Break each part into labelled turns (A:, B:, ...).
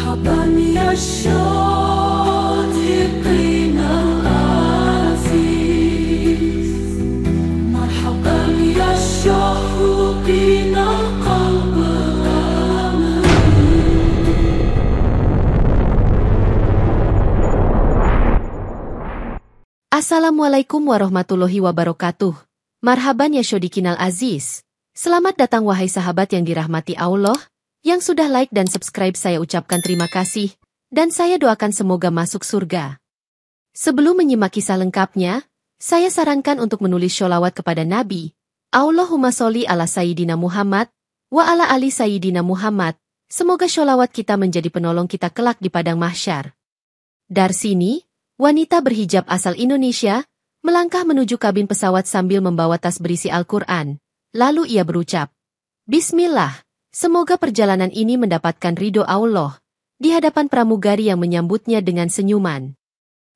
A: مرحبا يا الشاطئين العزيز، مرحبا يا الشوقين القلب الأمين.
B: Assalamualaikum warahmatullahi wabarakatuh. Marhaban ya Syodikinal Aziz. Selamat datang wahai sahabat yang dirahmati Allah. Yang sudah like dan subscribe saya ucapkan terima kasih, dan saya doakan semoga masuk surga. Sebelum menyimak kisah lengkapnya, saya sarankan untuk menulis sholawat kepada Nabi. Allahumma sholli ala Sayyidina Muhammad, wa ala ali Sayyidina Muhammad. Semoga sholawat kita menjadi penolong kita kelak di padang mahsyar. Darsini, wanita berhijab asal Indonesia, melangkah menuju kabin pesawat sambil membawa tas berisi Al-Quran. Lalu ia berucap, Bismillah. Semoga perjalanan ini mendapatkan ridho Allah, di hadapan pramugari yang menyambutnya dengan senyuman.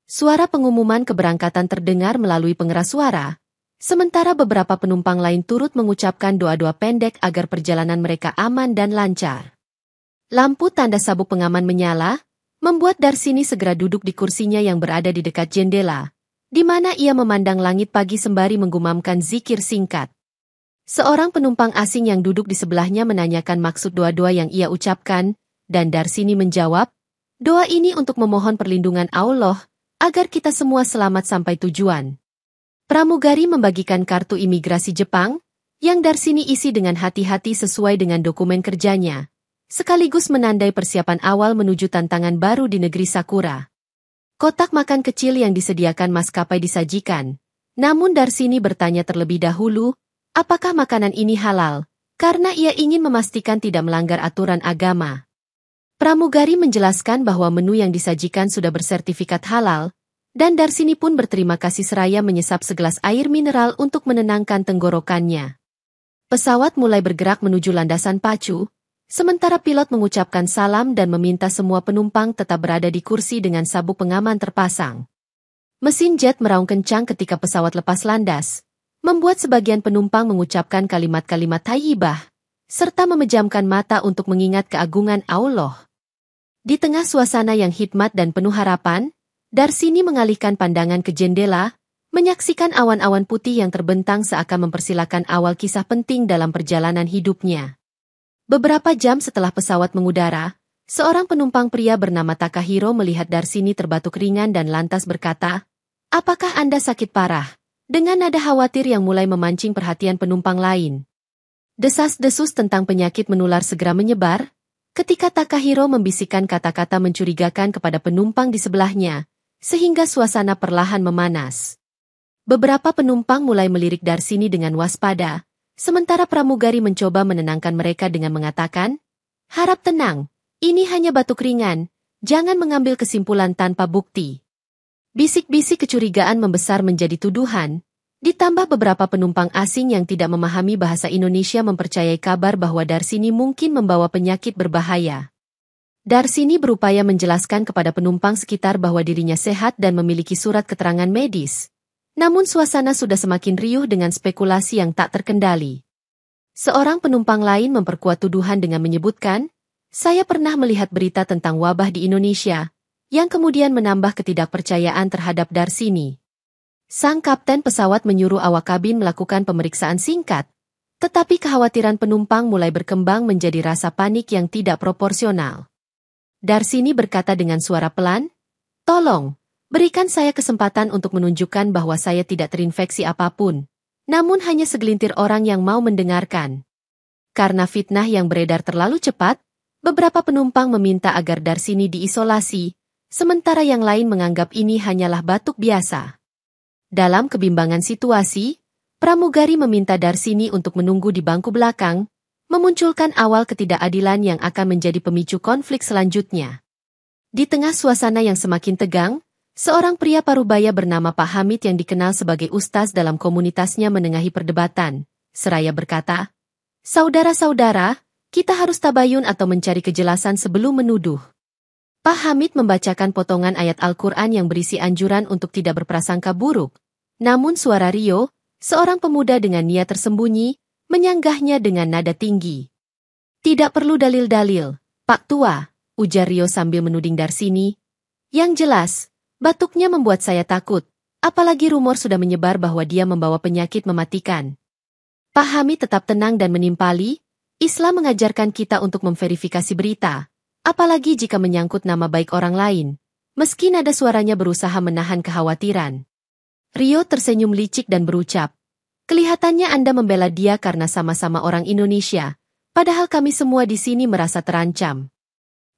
B: Suara pengumuman keberangkatan terdengar melalui pengeras suara, sementara beberapa penumpang lain turut mengucapkan doa-doa pendek agar perjalanan mereka aman dan lancar. Lampu tanda sabuk pengaman menyala, membuat Darsini segera duduk di kursinya yang berada di dekat jendela, di mana ia memandang langit pagi sembari menggumamkan zikir singkat. Seorang penumpang asing yang duduk di sebelahnya menanyakan maksud doa-doa yang ia ucapkan, dan Darsini menjawab, doa ini untuk memohon perlindungan Allah, agar kita semua selamat sampai tujuan. Pramugari membagikan kartu imigrasi Jepang, yang Darsini isi dengan hati-hati sesuai dengan dokumen kerjanya, sekaligus menandai persiapan awal menuju tantangan baru di negeri Sakura. Kotak makan kecil yang disediakan maskapai disajikan, namun Darsini bertanya terlebih dahulu, apakah makanan ini halal? Karena ia ingin memastikan tidak melanggar aturan agama. Pramugari menjelaskan bahwa menu yang disajikan sudah bersertifikat halal, dan Darsini pun berterima kasih seraya menyesap segelas air mineral untuk menenangkan tenggorokannya. Pesawat mulai bergerak menuju landasan pacu, sementara pilot mengucapkan salam dan meminta semua penumpang tetap berada di kursi dengan sabuk pengaman terpasang. Mesin jet meraung kencang ketika pesawat lepas landas, membuat sebagian penumpang mengucapkan kalimat-kalimat thayyibah, serta memejamkan mata untuk mengingat keagungan Allah. Di tengah suasana yang hikmat dan penuh harapan, Darsini mengalihkan pandangan ke jendela, menyaksikan awan-awan putih yang terbentang seakan mempersilakan awal kisah penting dalam perjalanan hidupnya. Beberapa jam setelah pesawat mengudara, seorang penumpang pria bernama Takahiro melihat Darsini terbatuk ringan dan lantas berkata, "Apakah Anda sakit parah?" Dengan nada khawatir yang mulai memancing perhatian penumpang lain. Desas-desus tentang penyakit menular segera menyebar, ketika Takahiro membisikkan kata-kata mencurigakan kepada penumpang di sebelahnya, sehingga suasana perlahan memanas. Beberapa penumpang mulai melirik Darsini dengan waspada, sementara pramugari mencoba menenangkan mereka dengan mengatakan, "Harap tenang, ini hanya batuk ringan, jangan mengambil kesimpulan tanpa bukti." Bisik-bisik kecurigaan membesar menjadi tuduhan, ditambah beberapa penumpang asing yang tidak memahami bahasa Indonesia mempercayai kabar bahwa Darsini mungkin membawa penyakit berbahaya. Darsini berupaya menjelaskan kepada penumpang sekitar bahwa dirinya sehat dan memiliki surat keterangan medis. Namun suasana sudah semakin riuh dengan spekulasi yang tak terkendali. Seorang penumpang lain memperkuat tuduhan dengan menyebutkan, "Saya pernah melihat berita tentang wabah di Indonesia," yang kemudian menambah ketidakpercayaan terhadap Darsini. Sang kapten pesawat menyuruh awak kabin melakukan pemeriksaan singkat, tetapi kekhawatiran penumpang mulai berkembang menjadi rasa panik yang tidak proporsional. Darsini berkata dengan suara pelan, "Tolong, berikan saya kesempatan untuk menunjukkan bahwa saya tidak terinfeksi apapun, namun hanya segelintir orang yang mau mendengarkan." Karena fitnah yang beredar terlalu cepat, beberapa penumpang meminta agar Darsini diisolasi, sementara yang lain menganggap ini hanyalah batuk biasa. Dalam kebimbangan situasi, pramugari meminta Darsini untuk menunggu di bangku belakang, memunculkan awal ketidakadilan yang akan menjadi pemicu konflik selanjutnya. Di tengah suasana yang semakin tegang, seorang pria parubaya bernama Pak Hamid yang dikenal sebagai ustaz dalam komunitasnya menengahi perdebatan, seraya berkata, "Saudara-saudara, kita harus tabayun atau mencari kejelasan sebelum menuduh." Pak Hamid membacakan potongan ayat Al-Quran yang berisi anjuran untuk tidak berprasangka buruk. Namun suara Rio, seorang pemuda dengan niat tersembunyi, menyanggahnya dengan nada tinggi. "Tidak perlu dalil-dalil, Pak Tua. ujar Rio sambil menuding Darsini. Yang jelas, batuknya membuat saya takut, apalagi rumor sudah menyebar bahwa dia membawa penyakit mematikan. Pak Hamid tetap tenang dan menimpali, Islam mengajarkan kita untuk memverifikasi berita, apalagi jika menyangkut nama baik orang lain. Meski nada suaranya berusaha menahan kekhawatiran. Rio tersenyum licik dan berucap, kelihatannya Anda membela dia karena sama-sama orang Indonesia, padahal kami semua di sini merasa terancam.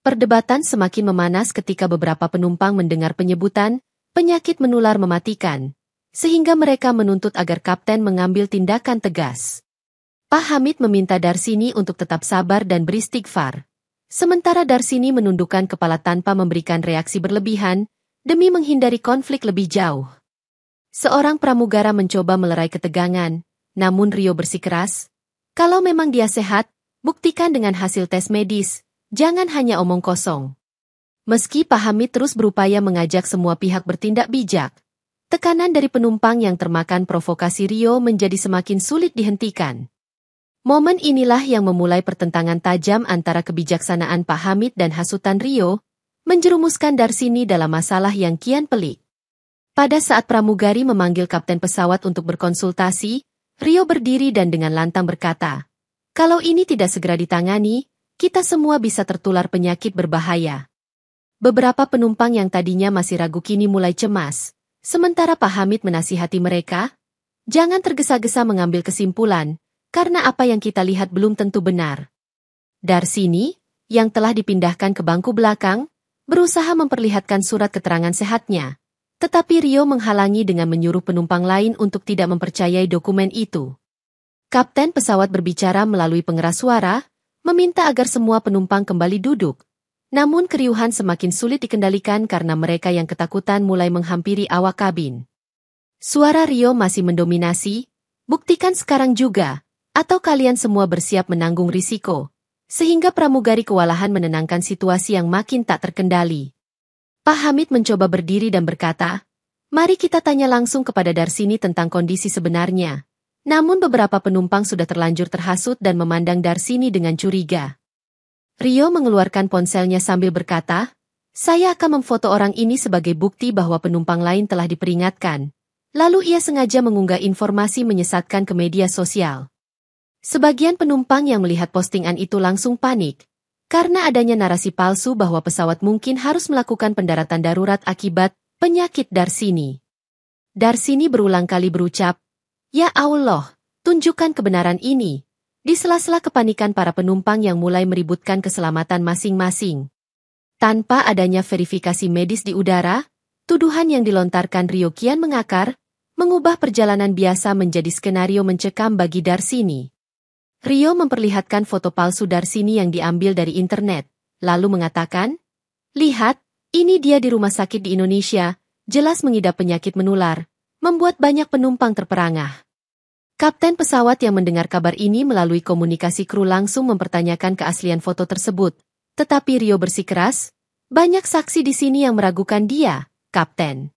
B: Perdebatan semakin memanas ketika beberapa penumpang mendengar penyebutan penyakit menular mematikan, sehingga mereka menuntut agar kapten mengambil tindakan tegas. Pak Hamid meminta Darsini untuk tetap sabar dan beristighfar. Sementara Darsini menundukkan kepala tanpa memberikan reaksi berlebihan, demi menghindari konflik lebih jauh. Seorang pramugara mencoba melerai ketegangan, namun Rio bersikeras, kalau memang dia sehat, buktikan dengan hasil tes medis. Jangan hanya omong kosong. Meski Pak Hamid terus berupaya mengajak semua pihak bertindak bijak, tekanan dari penumpang yang termakan provokasi Rio menjadi semakin sulit dihentikan. Momen inilah yang memulai pertentangan tajam antara kebijaksanaan Pak Hamid dan hasutan Rio, menjerumuskan Darsini dalam masalah yang kian pelik. Pada saat pramugari memanggil kapten pesawat untuk berkonsultasi, Rio berdiri dan dengan lantang berkata, kalau ini tidak segera ditangani, kita semua bisa tertular penyakit berbahaya. Beberapa penumpang yang tadinya masih ragu kini mulai cemas, sementara Pak Hamid menasihati mereka, jangan tergesa-gesa mengambil kesimpulan, karena apa yang kita lihat belum tentu benar. Darsini, yang telah dipindahkan ke bangku belakang, berusaha memperlihatkan surat keterangan sehatnya, tetapi Rio menghalangi dengan menyuruh penumpang lain untuk tidak mempercayai dokumen itu. Kapten pesawat berbicara melalui pengeras suara, meminta agar semua penumpang kembali duduk. Namun keriuhan semakin sulit dikendalikan karena mereka yang ketakutan mulai menghampiri awak kabin. Suara Rio masih mendominasi, buktikan sekarang juga, atau kalian semua bersiap menanggung risiko. Sehingga pramugari kewalahan menenangkan situasi yang makin tak terkendali. Pak Hamid mencoba berdiri dan berkata, mari kita tanya langsung kepada Darsini tentang kondisi sebenarnya. Namun beberapa penumpang sudah terlanjur terhasut dan memandang Darsini dengan curiga. Rio mengeluarkan ponselnya sambil berkata, saya akan memfoto orang ini sebagai bukti bahwa penumpang lain telah diperingatkan. Lalu ia sengaja mengunggah informasi menyesatkan ke media sosial. Sebagian penumpang yang melihat postingan itu langsung panik, karena adanya narasi palsu bahwa pesawat mungkin harus melakukan pendaratan darurat akibat penyakit Darsini. Darsini berulang kali berucap, ya Allah, tunjukkan kebenaran ini. Di sela-sela kepanikan para penumpang yang mulai meributkan keselamatan masing-masing. Tanpa adanya verifikasi medis di udara, tuduhan yang dilontarkan Rio kian mengakar, mengubah perjalanan biasa menjadi skenario mencekam bagi Darsini. Rio memperlihatkan foto palsu Darsini yang diambil dari internet, lalu mengatakan, lihat, ini dia di rumah sakit di Indonesia, jelas mengidap penyakit menular. Membuat banyak penumpang terperangah. Kapten pesawat yang mendengar kabar ini melalui komunikasi kru langsung mempertanyakan keaslian foto tersebut. Tetapi Rio bersikeras, banyak saksi di sini yang meragukan dia, Kapten.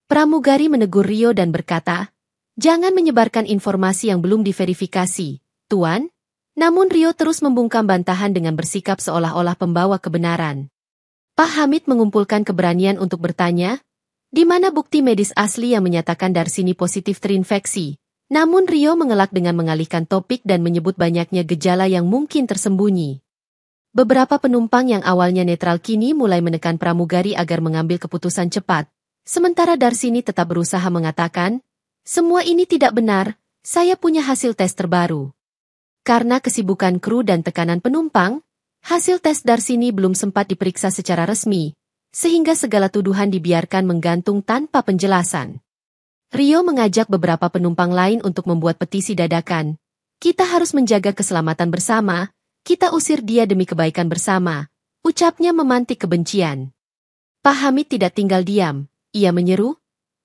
B: Pramugari menegur Rio dan berkata, jangan menyebarkan informasi yang belum diverifikasi, Tuan. Namun Rio terus membungkam bantahan dengan bersikap seolah-olah pembawa kebenaran. Pak Hamid mengumpulkan keberanian untuk bertanya, di mana bukti medis asli yang menyatakan Darsini positif terinfeksi? Namun Rio mengelak dengan mengalihkan topik dan menyebut banyaknya gejala yang mungkin tersembunyi. Beberapa penumpang yang awalnya netral kini mulai menekan pramugari agar mengambil keputusan cepat. Sementara Darsini tetap berusaha mengatakan, semua ini tidak benar, saya punya hasil tes terbaru. Karena kesibukan kru dan tekanan penumpang, hasil tes Darsini belum sempat diperiksa secara resmi. Sehingga segala tuduhan dibiarkan menggantung tanpa penjelasan. Rio mengajak beberapa penumpang lain untuk membuat petisi dadakan. Kita harus menjaga keselamatan bersama, kita usir dia demi kebaikan bersama, ucapnya memantik kebencian. Pak Hamid tidak tinggal diam, ia menyeru,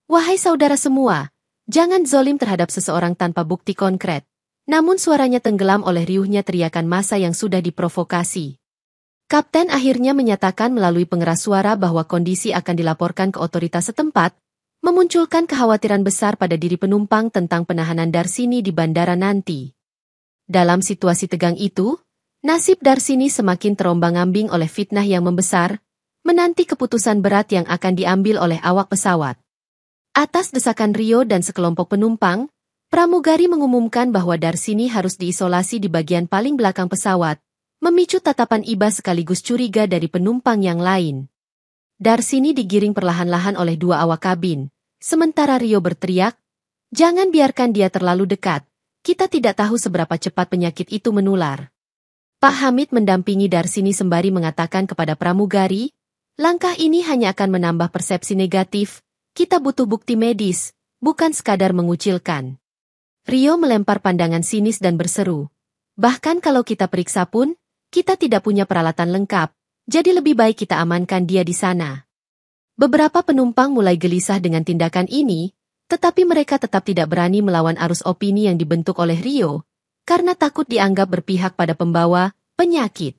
B: wahai saudara semua, jangan zolim terhadap seseorang tanpa bukti konkret. Namun suaranya tenggelam oleh riuhnya teriakan massa yang sudah diprovokasi. Kapten akhirnya menyatakan melalui pengeras suara bahwa kondisi akan dilaporkan ke otoritas setempat, memunculkan kekhawatiran besar pada diri penumpang tentang penahanan Darsini di bandara nanti. Dalam situasi tegang itu, Nasib Darsini semakin terombang-ambing oleh fitnah yang membesar, menanti keputusan berat yang akan diambil oleh awak pesawat. Atas desakan Rio dan sekelompok penumpang, pramugari mengumumkan bahwa Darsini harus diisolasi di bagian paling belakang pesawat, memicu tatapan iba sekaligus curiga dari penumpang yang lain. Darsini digiring perlahan-lahan oleh dua awak kabin, sementara Rio berteriak, "Jangan biarkan dia terlalu dekat, kita tidak tahu seberapa cepat penyakit itu menular." Pak Hamid mendampingi Darsini sembari mengatakan kepada pramugari, "Langkah ini hanya akan menambah persepsi negatif, kita butuh bukti medis, bukan sekadar mengucilkan." Rio melempar pandangan sinis dan berseru, "Bahkan kalau kita periksa pun, kita tidak punya peralatan lengkap, jadi lebih baik kita amankan dia di sana." Beberapa penumpang mulai gelisah dengan tindakan ini, tetapi mereka tetap tidak berani melawan arus opini yang dibentuk oleh Rio, karena takut dianggap berpihak pada pembawa penyakit.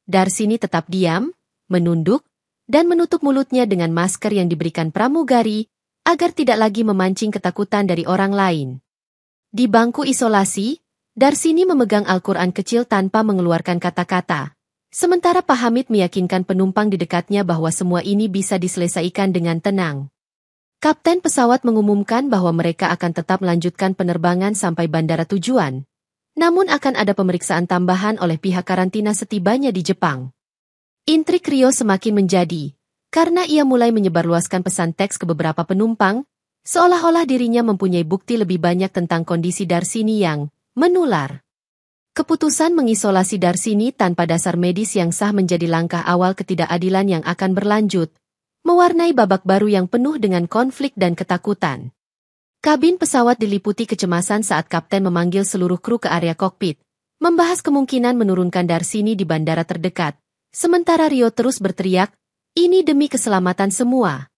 B: Darsini tetap diam, menunduk, dan menutup mulutnya dengan masker yang diberikan pramugari, agar tidak lagi memancing ketakutan dari orang lain. Di bangku isolasi, Darsini memegang Al-Quran kecil tanpa mengeluarkan kata-kata. Sementara Pak Hamid meyakinkan penumpang di dekatnya bahwa semua ini bisa diselesaikan dengan tenang. Kapten pesawat mengumumkan bahwa mereka akan tetap melanjutkan penerbangan sampai bandara tujuan. Namun akan ada pemeriksaan tambahan oleh pihak karantina setibanya di Jepang. Intrik Rio semakin menjadi, karena ia mulai menyebarluaskan pesan teks ke beberapa penumpang, seolah-olah dirinya mempunyai bukti lebih banyak tentang kondisi Darsini yang menular. Keputusan mengisolasi Darsini tanpa dasar medis yang sah menjadi langkah awal ketidakadilan yang akan berlanjut, mewarnai babak baru yang penuh dengan konflik dan ketakutan. Kabin pesawat diliputi kecemasan saat kapten memanggil seluruh kru ke area kokpit, membahas kemungkinan menurunkan Darsini di bandara terdekat, sementara Rio terus berteriak, "Ini demi keselamatan semua."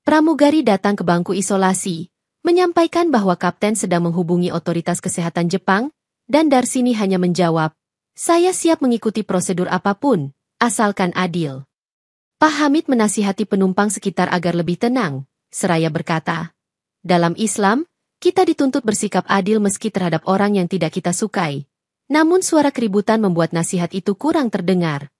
B: Pramugari datang ke bangku isolasi, menyampaikan bahwa kapten sedang menghubungi otoritas kesehatan Jepang, dan Darsini hanya menjawab, "Saya siap mengikuti prosedur apapun, asalkan adil." Pak Hamid menasihati penumpang sekitar agar lebih tenang, seraya berkata, "Dalam Islam, kita dituntut bersikap adil meski terhadap orang yang tidak kita sukai." Namun suara keributan membuat nasihat itu kurang terdengar.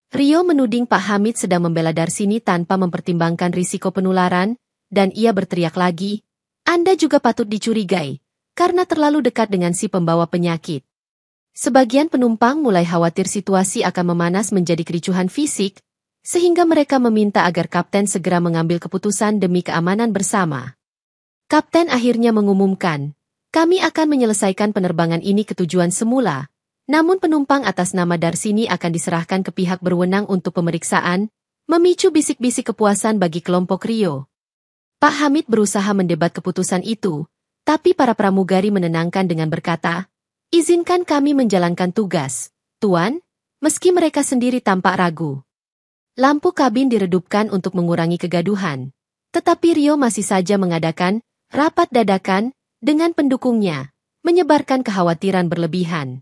B: Rio menuding Pak Hamid sedang membela Darsini tanpa mempertimbangkan risiko penularan, dan ia berteriak lagi, "Anda juga patut dicurigai, karena terlalu dekat dengan si pembawa penyakit." Sebagian penumpang mulai khawatir situasi akan memanas menjadi kericuhan fisik, sehingga mereka meminta agar kapten segera mengambil keputusan demi keamanan bersama. Kapten akhirnya mengumumkan, "Kami akan menyelesaikan penerbangan ini ke tujuan semula, namun penumpang atas nama Darsini akan diserahkan ke pihak berwenang untuk pemeriksaan," memicu bisik-bisik kepuasan bagi kelompok Rio. Pak Hamid berusaha mendebat keputusan itu, tapi para pramugari menenangkan dengan berkata, "Izinkan kami menjalankan tugas, Tuan," meski mereka sendiri tampak ragu. Lampu kabin diredupkan untuk mengurangi kegaduhan, tetapi Rio masih saja mengadakan rapat dadakan dengan pendukungnya, menyebarkan kekhawatiran berlebihan.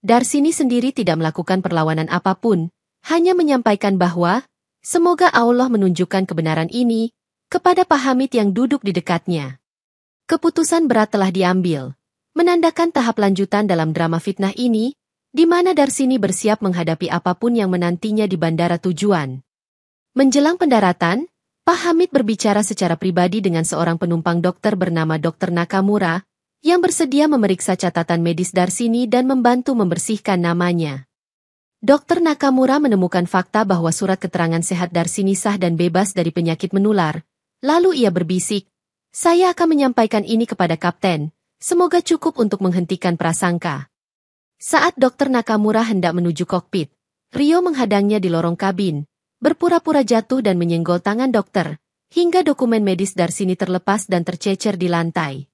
B: Darsini sendiri tidak melakukan perlawanan apapun, hanya menyampaikan bahwa, semoga Allah menunjukkan kebenaran ini kepada Pak Hamid yang duduk di dekatnya. Keputusan berat telah diambil, menandakan tahap lanjutan dalam drama fitnah ini, di mana Darsini bersiap menghadapi apapun yang menantinya di bandara tujuan. Menjelang pendaratan, Pak Hamid berbicara secara pribadi dengan seorang penumpang dokter bernama Dr. Nakamura, yang bersedia memeriksa catatan medis Darsini dan membantu membersihkan namanya. Dr. Nakamura menemukan fakta bahwa surat keterangan sehat Darsini sah dan bebas dari penyakit menular, lalu ia berbisik, "Saya akan menyampaikan ini kepada kapten, semoga cukup untuk menghentikan prasangka." Saat Dr. Nakamura hendak menuju kokpit, Rio menghadangnya di lorong kabin, berpura-pura jatuh dan menyenggol tangan dokter, hingga dokumen medis Darsini terlepas dan tercecer di lantai.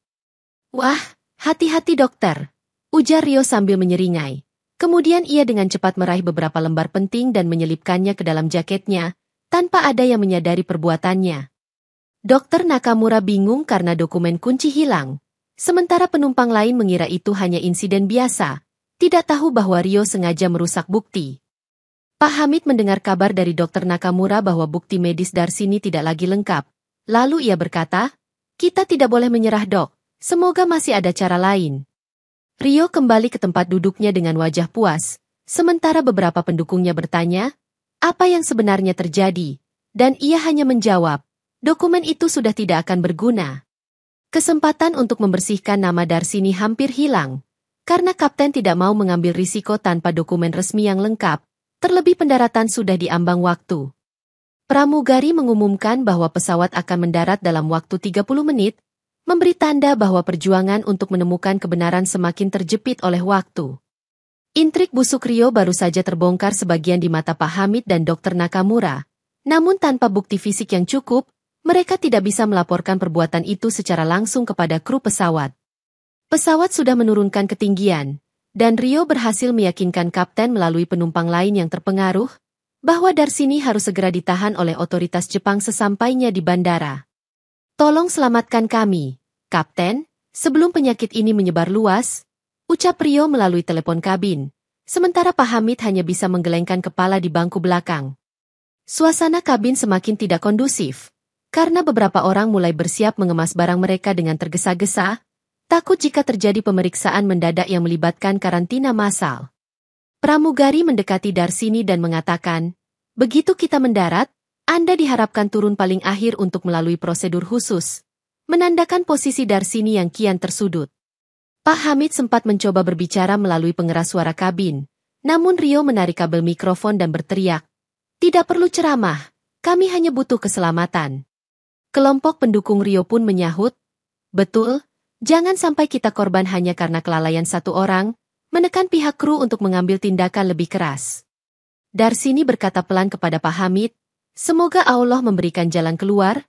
B: "Wah, hati-hati dokter," ujar Rio sambil menyeringai. Kemudian ia dengan cepat meraih beberapa lembar penting dan menyelipkannya ke dalam jaketnya, tanpa ada yang menyadari perbuatannya. Dokter Nakamura bingung karena dokumen kunci hilang, sementara penumpang lain mengira itu hanya insiden biasa, tidak tahu bahwa Rio sengaja merusak bukti. Pak Hamid mendengar kabar dari Dr. Nakamura bahwa bukti medis Darsini tidak lagi lengkap. Lalu ia berkata, "Kita tidak boleh menyerah, Dok. Semoga masih ada cara lain." Rio kembali ke tempat duduknya dengan wajah puas, sementara beberapa pendukungnya bertanya, apa yang sebenarnya terjadi, dan ia hanya menjawab, dokumen itu sudah tidak akan berguna. Kesempatan untuk membersihkan nama Darsini hampir hilang, karena kapten tidak mau mengambil risiko tanpa dokumen resmi yang lengkap, terlebih pendaratan sudah diambang waktu. Pramugari mengumumkan bahwa pesawat akan mendarat dalam waktu 30 menit, memberi tanda bahwa perjuangan untuk menemukan kebenaran semakin terjepit oleh waktu. Intrik busuk Rio baru saja terbongkar sebagian di mata Pak Hamid dan Dr. Nakamura, namun tanpa bukti fisik yang cukup, mereka tidak bisa melaporkan perbuatan itu secara langsung kepada kru pesawat. Pesawat sudah menurunkan ketinggian, dan Rio berhasil meyakinkan kapten melalui penumpang lain yang terpengaruh, bahwa Darsini harus segera ditahan oleh otoritas Jepang sesampainya di bandara. Tolong selamatkan kami, Kapten, sebelum penyakit ini menyebar luas, ucap Rio melalui telepon kabin, sementara Pak Hamid hanya bisa menggelengkan kepala di bangku belakang. Suasana kabin semakin tidak kondusif, karena beberapa orang mulai bersiap mengemas barang mereka dengan tergesa-gesa, takut jika terjadi pemeriksaan mendadak yang melibatkan karantina massal. Pramugari mendekati Darsini dan mengatakan, begitu kita mendarat, Anda diharapkan turun paling akhir untuk melalui prosedur khusus, menandakan posisi Darsini yang kian tersudut. Pak Hamid sempat mencoba berbicara melalui pengeras suara kabin, namun Rio menarik kabel mikrofon dan berteriak, tidak perlu ceramah, kami hanya butuh keselamatan. Kelompok pendukung Rio pun menyahut, betul, jangan sampai kita korban hanya karena kelalaian satu orang, menekan pihak kru untuk mengambil tindakan lebih keras. Darsini berkata pelan kepada Pak Hamid, semoga Allah memberikan jalan keluar,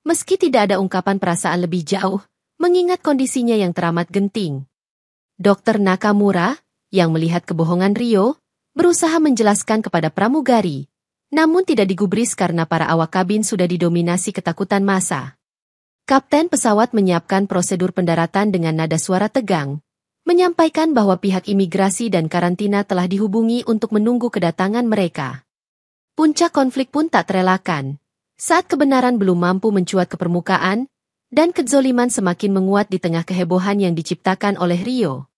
B: meski tidak ada ungkapan perasaan lebih jauh, mengingat kondisinya yang teramat genting. Dr. Nakamura, yang melihat kebohongan Rio, berusaha menjelaskan kepada pramugari, namun tidak digubris karena para awak kabin sudah didominasi ketakutan massa. Kapten pesawat menyiapkan prosedur pendaratan dengan nada suara tegang, menyampaikan bahwa pihak imigrasi dan karantina telah dihubungi untuk menunggu kedatangan mereka. Puncak konflik pun tak terelakkan, saat kebenaran belum mampu mencuat ke permukaan, dan kezoliman semakin menguat di tengah kehebohan yang diciptakan oleh Rio.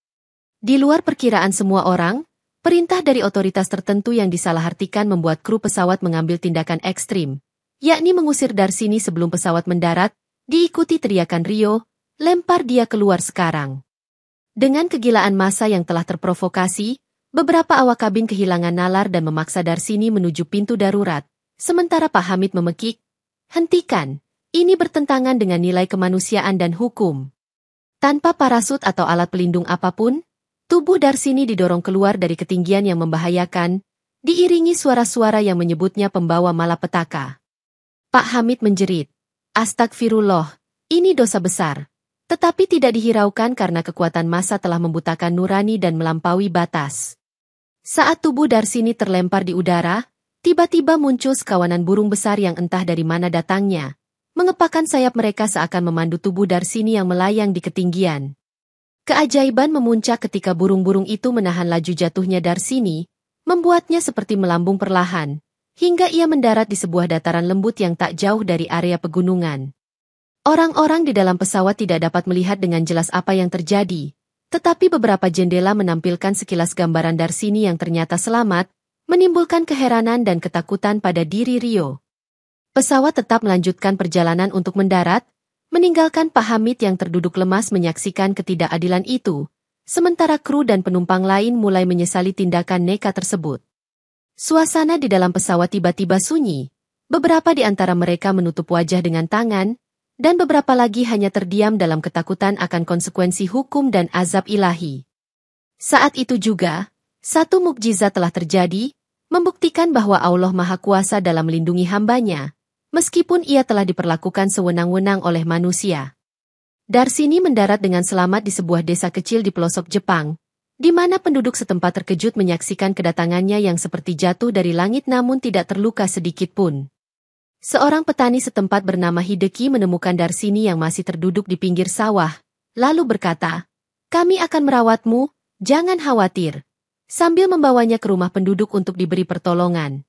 B: Di luar perkiraan semua orang, perintah dari otoritas tertentu yang disalahartikan membuat kru pesawat mengambil tindakan ekstrim, yakni mengusir Darsini sebelum pesawat mendarat, diikuti teriakan Rio, lempar dia keluar sekarang. Dengan kegilaan massa yang telah terprovokasi, beberapa awak kabin kehilangan nalar dan memaksa Darsini menuju pintu darurat, sementara Pak Hamid memekik, hentikan, ini bertentangan dengan nilai kemanusiaan dan hukum. Tanpa parasut atau alat pelindung apapun, tubuh Darsini didorong keluar dari ketinggian yang membahayakan, diiringi suara-suara yang menyebutnya pembawa malapetaka. Pak Hamid menjerit, astagfirullah, ini dosa besar. Tetapi tidak dihiraukan karena kekuatan massa telah membutakan nurani dan melampaui batas. Saat tubuh Darsini terlempar di udara, tiba-tiba muncul sekawanan burung besar yang entah dari mana datangnya, mengepakkan sayap mereka seakan memandu tubuh Darsini yang melayang di ketinggian. Keajaiban memuncak ketika burung-burung itu menahan laju jatuhnya Darsini, membuatnya seperti melambung perlahan, hingga ia mendarat di sebuah dataran lembut yang tak jauh dari area pegunungan. Orang-orang di dalam pesawat tidak dapat melihat dengan jelas apa yang terjadi, tetapi beberapa jendela menampilkan sekilas gambaran Darsini yang ternyata selamat, menimbulkan keheranan dan ketakutan pada diri Rio. Pesawat tetap melanjutkan perjalanan untuk mendarat, meninggalkan Pak Hamid yang terduduk lemas menyaksikan ketidakadilan itu, sementara kru dan penumpang lain mulai menyesali tindakan nekat tersebut. Suasana di dalam pesawat tiba-tiba sunyi, beberapa di antara mereka menutup wajah dengan tangan, dan beberapa lagi hanya terdiam dalam ketakutan akan konsekuensi hukum dan azab ilahi. Saat itu juga, satu mukjizat telah terjadi, membuktikan bahwa Allah Maha Kuasa dalam melindungi hambanya, meskipun ia telah diperlakukan sewenang-wenang oleh manusia. Darsini mendarat dengan selamat di sebuah desa kecil di pelosok Jepang, di mana penduduk setempat terkejut menyaksikan kedatangannya yang seperti jatuh dari langit namun tidak terluka sedikit pun. Seorang petani setempat bernama Hideki menemukan Darsini yang masih terduduk di pinggir sawah, lalu berkata, kami akan merawatmu, jangan khawatir, sambil membawanya ke rumah penduduk untuk diberi pertolongan.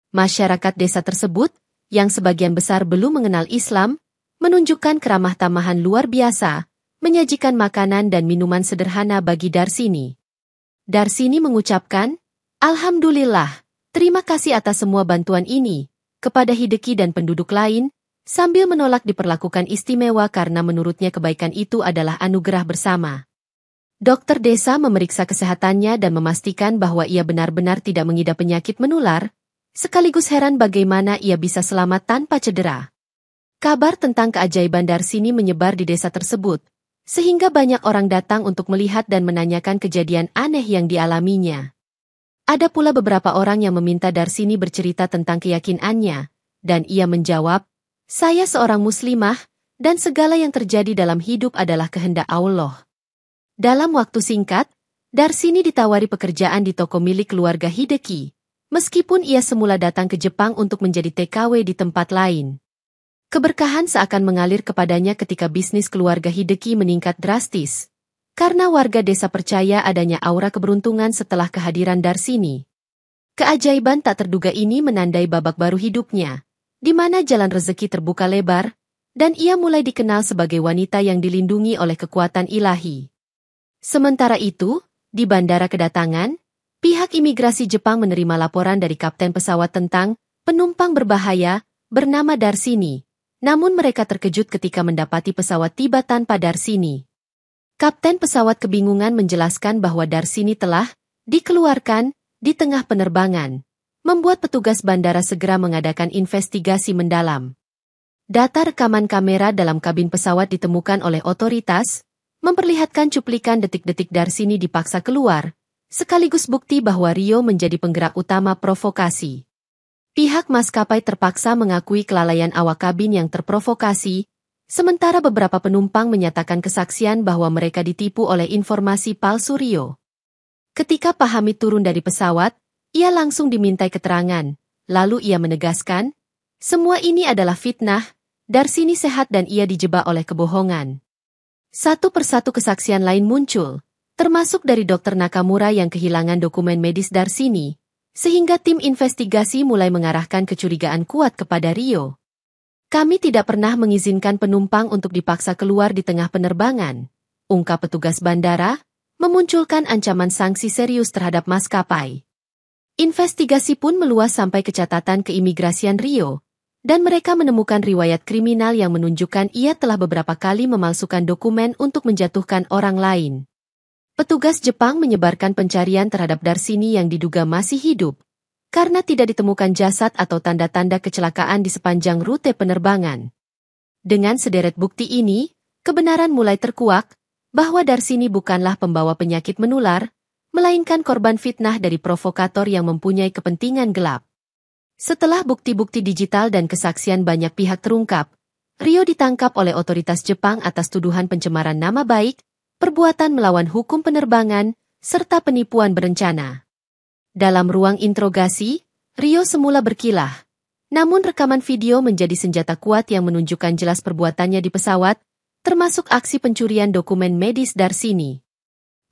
B: Masyarakat desa tersebut, yang sebagian besar belum mengenal Islam, menunjukkan keramah tamahan luar biasa, menyajikan makanan dan minuman sederhana bagi Darsini. Darsini mengucapkan, Alhamdulillah, terima kasih atas semua bantuan ini, kepada Hideki dan penduduk lain, sambil menolak diperlakukan istimewa karena menurutnya kebaikan itu adalah anugerah bersama. Dokter desa memeriksa kesehatannya dan memastikan bahwa ia benar-benar tidak mengidap penyakit menular, sekaligus heran bagaimana ia bisa selamat tanpa cedera. Kabar tentang keajaiban Darsini menyebar di desa tersebut, sehingga banyak orang datang untuk melihat dan menanyakan kejadian aneh yang dialaminya. Ada pula beberapa orang yang meminta Darsini bercerita tentang keyakinannya, dan ia menjawab, "Saya seorang muslimah, dan segala yang terjadi dalam hidup adalah kehendak Allah." Dalam waktu singkat, Darsini ditawari pekerjaan di toko milik keluarga Hideki, meskipun ia semula datang ke Jepang untuk menjadi TKW di tempat lain. Keberkahan seakan mengalir kepadanya ketika bisnis keluarga Hideki meningkat drastis, karena warga desa percaya adanya aura keberuntungan setelah kehadiran Darsini. Keajaiban tak terduga ini menandai babak baru hidupnya, di mana jalan rezeki terbuka lebar, dan ia mulai dikenal sebagai wanita yang dilindungi oleh kekuatan ilahi. Sementara itu, di bandara kedatangan, pihak imigrasi Jepang menerima laporan dari kapten pesawat tentang penumpang berbahaya bernama Darsini, namun mereka terkejut ketika mendapati pesawat tiba tanpa Darsini. Kapten pesawat kebingungan menjelaskan bahwa Darsini telah dikeluarkan di tengah penerbangan, membuat petugas bandara segera mengadakan investigasi mendalam. Data rekaman kamera dalam kabin pesawat ditemukan oleh otoritas, memperlihatkan cuplikan detik-detik Darsini dipaksa keluar, sekaligus bukti bahwa Rio menjadi penggerak utama provokasi. Pihak maskapai terpaksa mengakui kelalaian awak kabin yang terprovokasi, sementara beberapa penumpang menyatakan kesaksian bahwa mereka ditipu oleh informasi palsu Rio. Ketika Pak Hamid turun dari pesawat, ia langsung dimintai keterangan, lalu ia menegaskan, semua ini adalah fitnah, Darsini sehat dan ia dijebak oleh kebohongan. Satu persatu kesaksian lain muncul, termasuk dari Dr. Nakamura yang kehilangan dokumen medis Darsini, sehingga tim investigasi mulai mengarahkan kecurigaan kuat kepada Rio. "Kami tidak pernah mengizinkan penumpang untuk dipaksa keluar di tengah penerbangan," ungkap petugas bandara, memunculkan ancaman sanksi serius terhadap maskapai. Investigasi pun meluas sampai ke catatan keimigrasian Rio, dan mereka menemukan riwayat kriminal yang menunjukkan ia telah beberapa kali memalsukan dokumen untuk menjatuhkan orang lain. Petugas Jepang menyebarkan pencarian terhadap Darsini yang diduga masih hidup, karena tidak ditemukan jasad atau tanda-tanda kecelakaan di sepanjang rute penerbangan. Dengan sederet bukti ini, kebenaran mulai terkuak, bahwa Darsini bukanlah pembawa penyakit menular, melainkan korban fitnah dari provokator yang mempunyai kepentingan gelap. Setelah bukti-bukti digital dan kesaksian banyak pihak terungkap, Rio ditangkap oleh otoritas Jepang atas tuduhan pencemaran nama baik, perbuatan melawan hukum penerbangan, serta penipuan berencana. Dalam ruang interogasi, Rio semula berkilah. Namun rekaman video menjadi senjata kuat yang menunjukkan jelas perbuatannya di pesawat, termasuk aksi pencurian dokumen medis Darsini.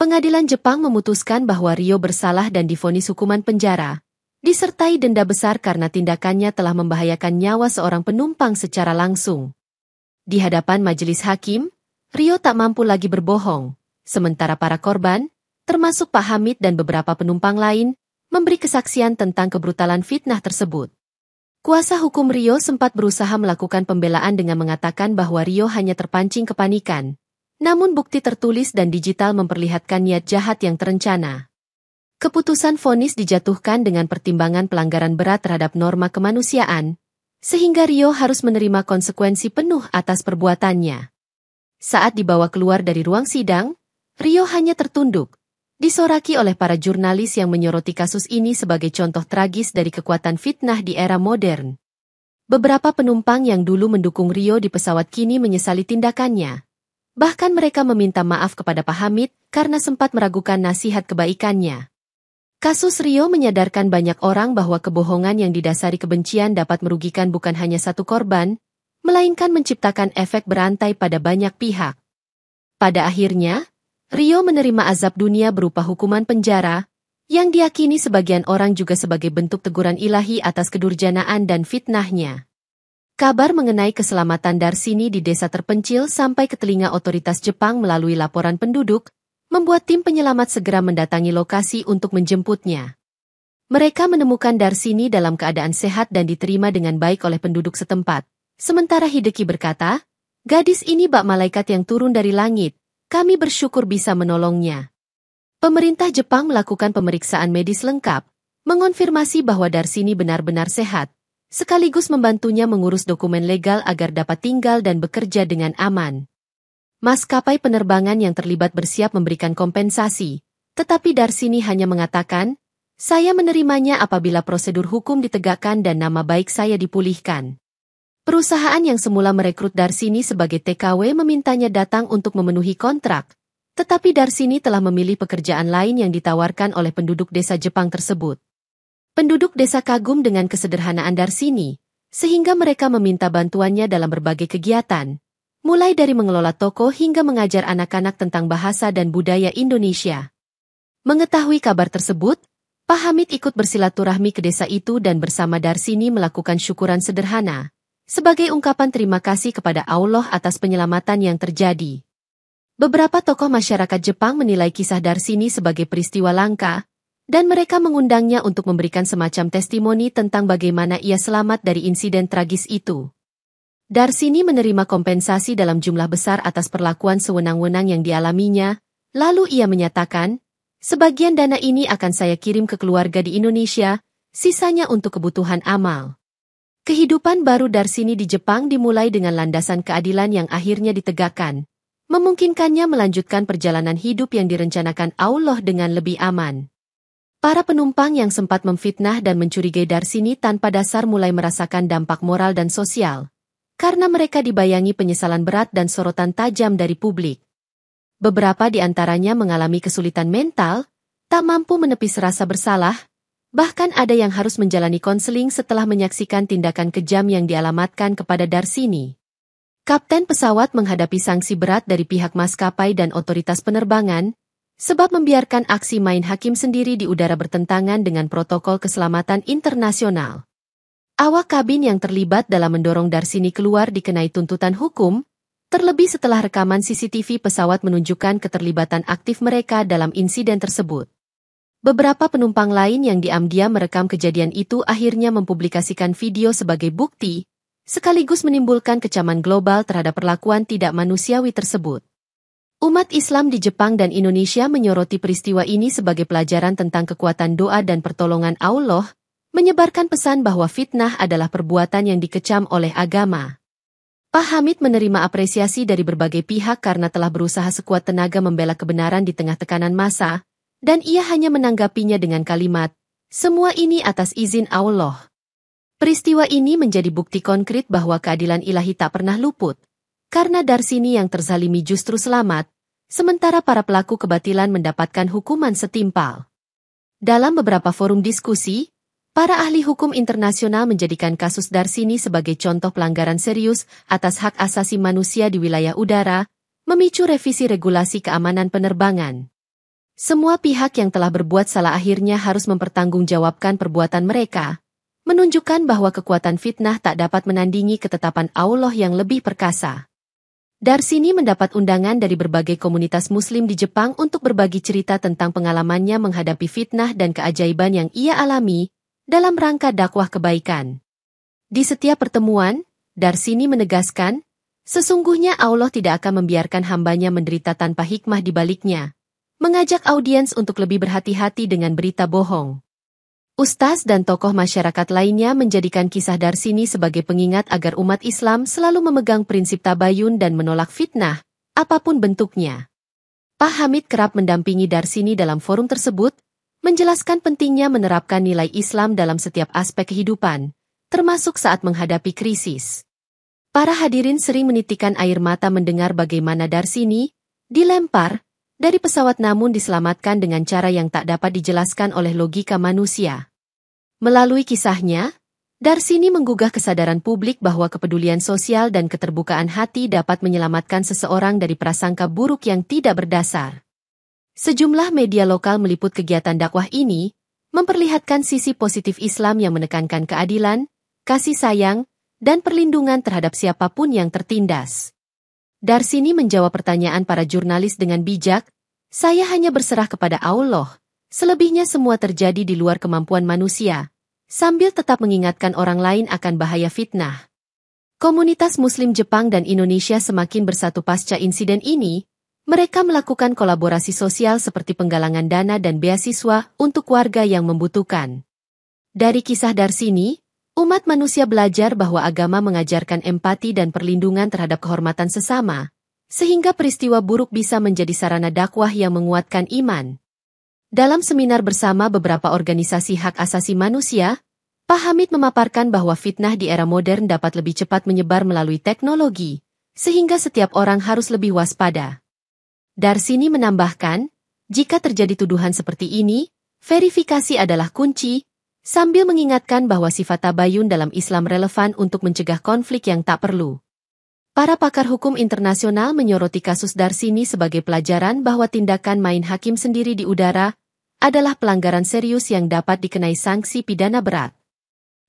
B: Pengadilan Jepang memutuskan bahwa Rio bersalah dan divonis hukuman penjara, disertai denda besar karena tindakannya telah membahayakan nyawa seorang penumpang secara langsung. Di hadapan majelis hakim, Rio tak mampu lagi berbohong, sementara para korban, termasuk Pak Hamid dan beberapa penumpang lain, memberi kesaksian tentang kebrutalan fitnah tersebut. Kuasa hukum Rio sempat berusaha melakukan pembelaan dengan mengatakan bahwa Rio hanya terpancing kepanikan. Namun bukti tertulis dan digital memperlihatkan niat jahat yang terencana. Keputusan vonis dijatuhkan dengan pertimbangan pelanggaran berat terhadap norma kemanusiaan, sehingga Rio harus menerima konsekuensi penuh atas perbuatannya. Saat dibawa keluar dari ruang sidang, Rio hanya tertunduk, disoraki oleh para jurnalis yang menyoroti kasus ini sebagai contoh tragis dari kekuatan fitnah di era modern. Beberapa penumpang yang dulu mendukung Rio di pesawat kini menyesali tindakannya. Bahkan mereka meminta maaf kepada Pak Hamid karena sempat meragukan nasihat kebaikannya. Kasus Rio menyadarkan banyak orang bahwa kebohongan yang didasari kebencian dapat merugikan bukan hanya satu korban, melainkan menciptakan efek berantai pada banyak pihak. Pada akhirnya, Rio menerima azab dunia berupa hukuman penjara, yang diyakini sebagian orang juga sebagai bentuk teguran ilahi atas kedurjanaan dan fitnahnya. Kabar mengenai keselamatan Darsini di desa terpencil sampai ke telinga otoritas Jepang melalui laporan penduduk, membuat tim penyelamat segera mendatangi lokasi untuk menjemputnya. Mereka menemukan Darsini dalam keadaan sehat dan diterima dengan baik oleh penduduk setempat. Sementara Hideki berkata, "Gadis ini bak malaikat yang turun dari langit, kami bersyukur bisa menolongnya." Pemerintah Jepang melakukan pemeriksaan medis lengkap, mengonfirmasi bahwa Darsini benar-benar sehat, sekaligus membantunya mengurus dokumen legal agar dapat tinggal dan bekerja dengan aman. Maskapai penerbangan yang terlibat bersiap memberikan kompensasi, tetapi Darsini hanya mengatakan, "Saya menerimanya apabila prosedur hukum ditegakkan dan nama baik saya dipulihkan." Perusahaan yang semula merekrut Darsini sebagai TKW memintanya datang untuk memenuhi kontrak, tetapi Darsini telah memilih pekerjaan lain yang ditawarkan oleh penduduk desa Jepang tersebut. Penduduk desa kagum dengan kesederhanaan Darsini, sehingga mereka meminta bantuannya dalam berbagai kegiatan, mulai dari mengelola toko hingga mengajar anak-anak tentang bahasa dan budaya Indonesia. Mengetahui kabar tersebut, Pak Hamid ikut bersilaturahmi ke desa itu dan bersama Darsini melakukan syukuran sederhana, sebagai ungkapan terima kasih kepada Allah atas penyelamatan yang terjadi. Beberapa tokoh masyarakat Jepang menilai kisah Darsini sebagai peristiwa langka, dan mereka mengundangnya untuk memberikan semacam testimoni tentang bagaimana ia selamat dari insiden tragis itu. Darsini menerima kompensasi dalam jumlah besar atas perlakuan sewenang-wenang yang dialaminya, lalu ia menyatakan, "Sebagian dana ini akan saya kirim ke keluarga di Indonesia, sisanya untuk kebutuhan amal." Kehidupan baru Darsini di Jepang dimulai dengan landasan keadilan yang akhirnya ditegakkan, memungkinkannya melanjutkan perjalanan hidup yang direncanakan Allah dengan lebih aman. Para penumpang yang sempat memfitnah dan mencurigai Darsini tanpa dasar mulai merasakan dampak moral dan sosial, karena mereka dibayangi penyesalan berat dan sorotan tajam dari publik. Beberapa di antaranya mengalami kesulitan mental, tak mampu menepis rasa bersalah, bahkan ada yang harus menjalani konseling setelah menyaksikan tindakan kejam yang dialamatkan kepada Darsini. Kapten pesawat menghadapi sanksi berat dari pihak maskapai dan otoritas penerbangan, sebab membiarkan aksi main hakim sendiri di udara bertentangan dengan protokol keselamatan internasional. Awak kabin yang terlibat dalam mendorong Darsini keluar dikenai tuntutan hukum, terlebih setelah rekaman CCTV pesawat menunjukkan keterlibatan aktif mereka dalam insiden tersebut. Beberapa penumpang lain yang diam-diam merekam kejadian itu akhirnya mempublikasikan video sebagai bukti, sekaligus menimbulkan kecaman global terhadap perlakuan tidak manusiawi tersebut. Umat Islam di Jepang dan Indonesia menyoroti peristiwa ini sebagai pelajaran tentang kekuatan doa dan pertolongan Allah, menyebarkan pesan bahwa fitnah adalah perbuatan yang dikecam oleh agama. Pak Hamid menerima apresiasi dari berbagai pihak karena telah berusaha sekuat tenaga membela kebenaran di tengah tekanan massa, dan ia hanya menanggapinya dengan kalimat, "Semua ini atas izin Allah." Peristiwa ini menjadi bukti konkret bahwa keadilan ilahi tak pernah luput, karena Darsini yang terzalimi justru selamat, sementara para pelaku kebatilan mendapatkan hukuman setimpal. Dalam beberapa forum diskusi, para ahli hukum internasional menjadikan kasus Darsini sebagai contoh pelanggaran serius atas hak asasi manusia di wilayah udara, memicu revisi regulasi keamanan penerbangan. Semua pihak yang telah berbuat salah akhirnya harus mempertanggungjawabkan perbuatan mereka, menunjukkan bahwa kekuatan fitnah tak dapat menandingi ketetapan Allah yang lebih perkasa. Darsini mendapat undangan dari berbagai komunitas Muslim di Jepang untuk berbagi cerita tentang pengalamannya menghadapi fitnah dan keajaiban yang ia alami, dalam rangka dakwah kebaikan. Di setiap pertemuan, Darsini menegaskan, sesungguhnya Allah tidak akan membiarkan hambanya menderita tanpa hikmah di baliknya, mengajak audiens untuk lebih berhati-hati dengan berita bohong. Ustaz dan tokoh masyarakat lainnya menjadikan kisah Darsini sebagai pengingat agar umat Islam selalu memegang prinsip tabayun dan menolak fitnah, apapun bentuknya. Pak Hamid kerap mendampingi Darsini dalam forum tersebut, menjelaskan pentingnya menerapkan nilai Islam dalam setiap aspek kehidupan, termasuk saat menghadapi krisis. Para hadirin sering menitikkan air mata mendengar bagaimana Darsini dilempar dari pesawat namun diselamatkan dengan cara yang tak dapat dijelaskan oleh logika manusia. Melalui kisahnya, Darsini menggugah kesadaran publik bahwa kepedulian sosial dan keterbukaan hati dapat menyelamatkan seseorang dari prasangka buruk yang tidak berdasar. Sejumlah media lokal meliput kegiatan dakwah ini, memperlihatkan sisi positif Islam yang menekankan keadilan, kasih sayang, dan perlindungan terhadap siapapun yang tertindas. Darsini menjawab pertanyaan para jurnalis dengan bijak, "Saya hanya berserah kepada Allah, Selebihnya semua terjadi di luar kemampuan manusia, sambil tetap mengingatkan orang lain akan bahaya fitnah. Komunitas Muslim Jepang dan Indonesia semakin bersatu pasca insiden ini. Mereka melakukan kolaborasi sosial seperti penggalangan dana dan beasiswa untuk warga yang membutuhkan. Dari kisah Darsini, umat manusia belajar bahwa agama mengajarkan empati dan perlindungan terhadap kehormatan sesama, sehingga peristiwa buruk bisa menjadi sarana dakwah yang menguatkan iman. Dalam seminar bersama beberapa organisasi hak asasi manusia, Pak Hamid memaparkan bahwa fitnah di era modern dapat lebih cepat menyebar melalui teknologi, sehingga setiap orang harus lebih waspada. Darsini menambahkan, jika terjadi tuduhan seperti ini, verifikasi adalah kunci, sambil mengingatkan bahwa sifat tabayun dalam Islam relevan untuk mencegah konflik yang tak perlu. Para pakar hukum internasional menyoroti kasus Darsini sebagai pelajaran bahwa tindakan main hakim sendiri di udara adalah pelanggaran serius yang dapat dikenai sanksi pidana berat.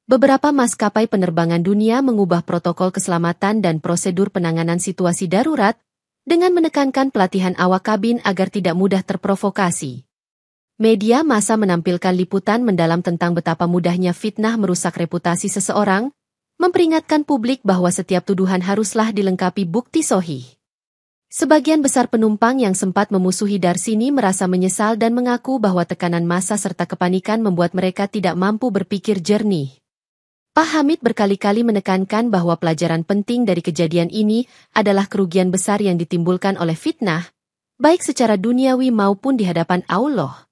B: Beberapa maskapai penerbangan dunia mengubah protokol keselamatan dan prosedur penanganan situasi darurat dengan menekankan pelatihan awak kabin agar tidak mudah terprovokasi. Media massa menampilkan liputan mendalam tentang betapa mudahnya fitnah merusak reputasi seseorang, memperingatkan publik bahwa setiap tuduhan haruslah dilengkapi bukti sahih. Sebagian besar penumpang yang sempat memusuhi Darsini merasa menyesal dan mengaku bahwa tekanan massa serta kepanikan membuat mereka tidak mampu berpikir jernih. Pak Hamid berkali-kali menekankan bahwa pelajaran penting dari kejadian ini adalah kerugian besar yang ditimbulkan oleh fitnah, baik secara duniawi maupun di hadapan Allah.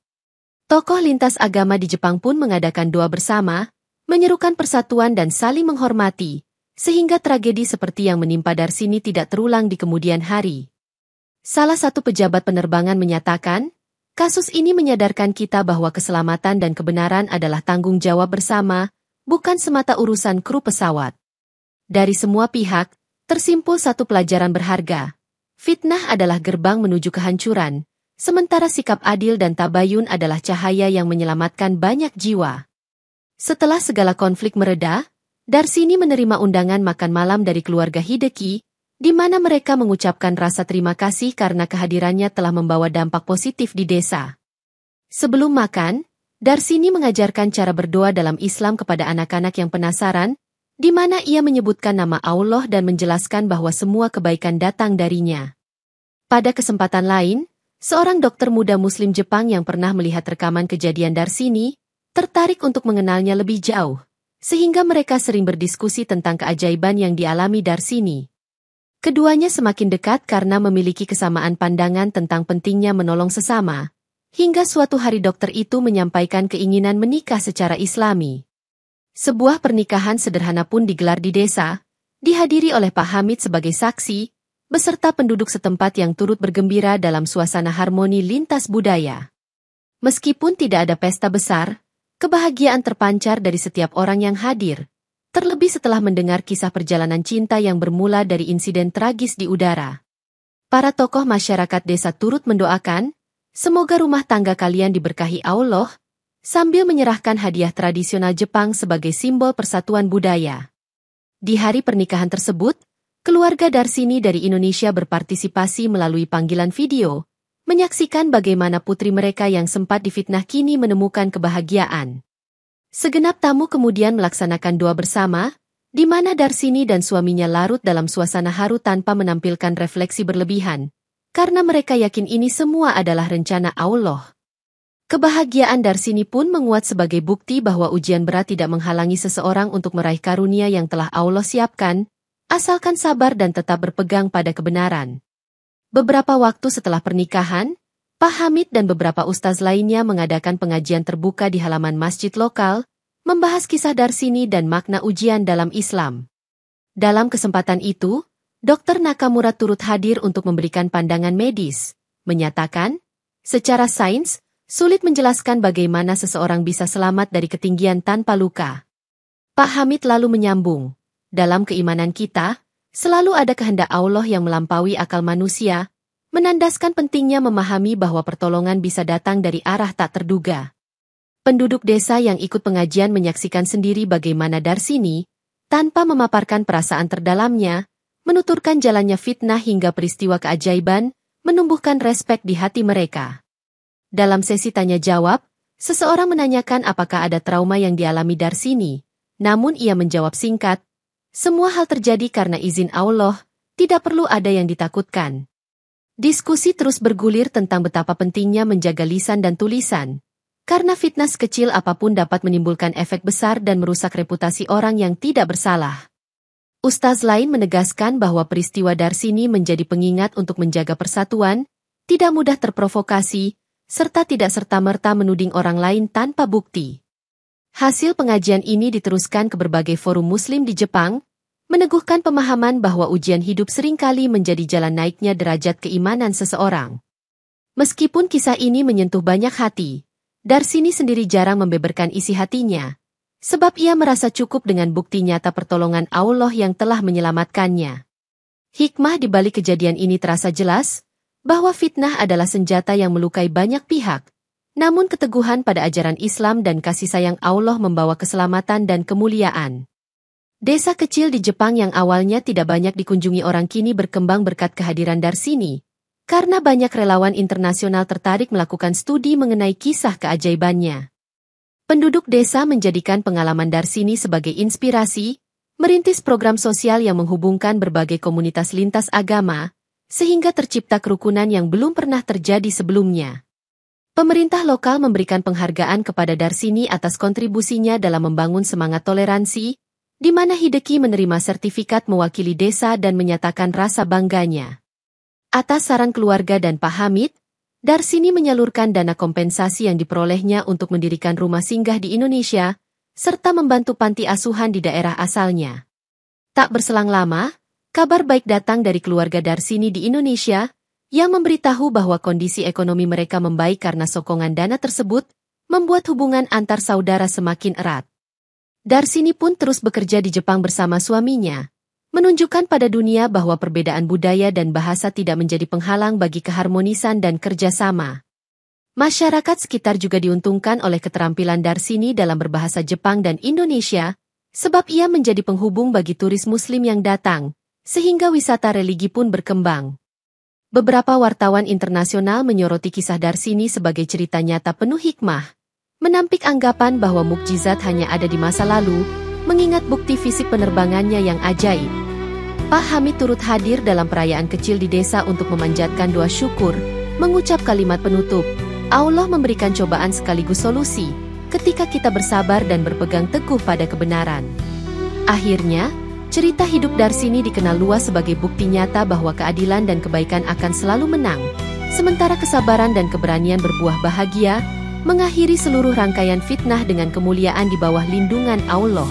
B: Tokoh lintas agama di Jepang pun mengadakan doa bersama, menyerukan persatuan dan saling menghormati, sehingga tragedi seperti yang menimpa Darsini tidak terulang di kemudian hari. Salah satu pejabat penerbangan menyatakan, kasus ini menyadarkan kita bahwa keselamatan dan kebenaran adalah tanggung jawab bersama, bukan semata urusan kru pesawat. Dari semua pihak, tersimpul satu pelajaran berharga. Fitnah adalah gerbang menuju kehancuran, sementara sikap adil dan tabayun adalah cahaya yang menyelamatkan banyak jiwa. Setelah segala konflik mereda, Darsini menerima undangan makan malam dari keluarga Hideki, di mana mereka mengucapkan rasa terima kasih karena kehadirannya telah membawa dampak positif di desa. Sebelum makan, Darsini mengajarkan cara berdoa dalam Islam kepada anak-anak yang penasaran, di mana ia menyebutkan nama Allah dan menjelaskan bahwa semua kebaikan datang darinya. Pada kesempatan lain, seorang dokter muda Muslim Jepang yang pernah melihat rekaman kejadian Darsini, tertarik untuk mengenalnya lebih jauh, sehingga mereka sering berdiskusi tentang keajaiban yang dialami Darsini. Keduanya semakin dekat karena memiliki kesamaan pandangan tentang pentingnya menolong sesama. Hingga suatu hari dokter itu menyampaikan keinginan menikah secara Islami. Sebuah pernikahan sederhana pun digelar di desa, dihadiri oleh Pak Hamid sebagai saksi, beserta penduduk setempat yang turut bergembira dalam suasana harmoni lintas budaya. Meskipun tidak ada pesta besar, kebahagiaan terpancar dari setiap orang yang hadir, terlebih setelah mendengar kisah perjalanan cinta yang bermula dari insiden tragis di udara. Para tokoh masyarakat desa turut mendoakan, semoga rumah tangga kalian diberkahi Allah, sambil menyerahkan hadiah tradisional Jepang sebagai simbol persatuan budaya. Di hari pernikahan tersebut, keluarga Darsini dari Indonesia berpartisipasi melalui panggilan video, menyaksikan bagaimana putri mereka yang sempat difitnah kini menemukan kebahagiaan. Segenap tamu kemudian melaksanakan doa bersama, di mana Darsini dan suaminya larut dalam suasana haru tanpa menampilkan refleksi berlebihan. Karena mereka yakin ini semua adalah rencana Allah. Kebahagiaan Darsini pun menguat sebagai bukti bahwa ujian berat tidak menghalangi seseorang untuk meraih karunia yang telah Allah siapkan, asalkan sabar dan tetap berpegang pada kebenaran. Beberapa waktu setelah pernikahan, Pak Hamid dan beberapa ustaz lainnya mengadakan pengajian terbuka di halaman masjid lokal, membahas kisah Darsini dan makna ujian dalam Islam. Dalam kesempatan itu, Dr. Nakamura turut hadir untuk memberikan pandangan medis, menyatakan, secara sains, sulit menjelaskan bagaimana seseorang bisa selamat dari ketinggian tanpa luka. Pak Hamid lalu menyambung, dalam keimanan kita, selalu ada kehendak Allah yang melampaui akal manusia, menandaskan pentingnya memahami bahwa pertolongan bisa datang dari arah tak terduga. Penduduk desa yang ikut pengajian menyaksikan sendiri bagaimana Darsini, tanpa memaparkan perasaan terdalamnya, menuturkan jalannya fitnah hingga peristiwa keajaiban, menumbuhkan respek di hati mereka. Dalam sesi tanya-jawab, seseorang menanyakan apakah ada trauma yang dialami Darsini, namun ia menjawab singkat, "Semua hal terjadi karena izin Allah, tidak perlu ada yang ditakutkan." Diskusi terus bergulir tentang betapa pentingnya menjaga lisan dan tulisan, karena fitnah sekecil apapun dapat menimbulkan efek besar dan merusak reputasi orang yang tidak bersalah. Ustaz lain menegaskan bahwa peristiwa Darsini menjadi pengingat untuk menjaga persatuan, tidak mudah terprovokasi, serta tidak serta-merta menuding orang lain tanpa bukti. Hasil pengajian ini diteruskan ke berbagai forum Muslim di Jepang, meneguhkan pemahaman bahwa ujian hidup seringkali menjadi jalan naiknya derajat keimanan seseorang. Meskipun kisah ini menyentuh banyak hati, Darsini sendiri jarang membeberkan isi hatinya, sebab ia merasa cukup dengan bukti nyata pertolongan Allah yang telah menyelamatkannya. Hikmah di balik kejadian ini terasa jelas, bahwa fitnah adalah senjata yang melukai banyak pihak, namun keteguhan pada ajaran Islam dan kasih sayang Allah membawa keselamatan dan kemuliaan. Desa kecil di Jepang yang awalnya tidak banyak dikunjungi orang kini berkembang berkat kehadiran Darsini, karena banyak relawan internasional tertarik melakukan studi mengenai kisah keajaibannya. Penduduk desa menjadikan pengalaman Darsini sebagai inspirasi, merintis program sosial yang menghubungkan berbagai komunitas lintas agama, sehingga tercipta kerukunan yang belum pernah terjadi sebelumnya. Pemerintah lokal memberikan penghargaan kepada Darsini atas kontribusinya dalam membangun semangat toleransi, di mana Hideki menerima sertifikat mewakili desa dan menyatakan rasa bangganya. Atas saran keluarga dan Pak Hamid, Darsini menyalurkan dana kompensasi yang diperolehnya untuk mendirikan rumah singgah di Indonesia, serta membantu panti asuhan di daerah asalnya. Tak berselang lama, kabar baik datang dari keluarga Darsini di Indonesia, yang memberitahu bahwa kondisi ekonomi mereka membaik karena sokongan dana tersebut, membuat hubungan antar saudara semakin erat. Darsini pun terus bekerja di Jepang bersama suaminya, menunjukkan pada dunia bahwa perbedaan budaya dan bahasa tidak menjadi penghalang bagi keharmonisan dan kerjasama. Masyarakat sekitar juga diuntungkan oleh keterampilan Darsini dalam berbahasa Jepang dan Indonesia, sebab ia menjadi penghubung bagi turis Muslim yang datang, sehingga wisata religi pun berkembang. Beberapa wartawan internasional menyoroti kisah Darsini sebagai cerita nyata penuh hikmah, menampik anggapan bahwa mukjizat hanya ada di masa lalu, mengingat bukti fisik penerbangannya yang ajaib. Pak Hamid turut hadir dalam perayaan kecil di desa untuk memanjatkan doa syukur, mengucap kalimat penutup, Allah memberikan cobaan sekaligus solusi, ketika kita bersabar dan berpegang teguh pada kebenaran. Akhirnya, cerita hidup Darsini dikenal luas sebagai bukti nyata bahwa keadilan dan kebaikan akan selalu menang, sementara kesabaran dan keberanian berbuah bahagia, mengakhiri seluruh rangkaian fitnah dengan kemuliaan di bawah lindungan Allah.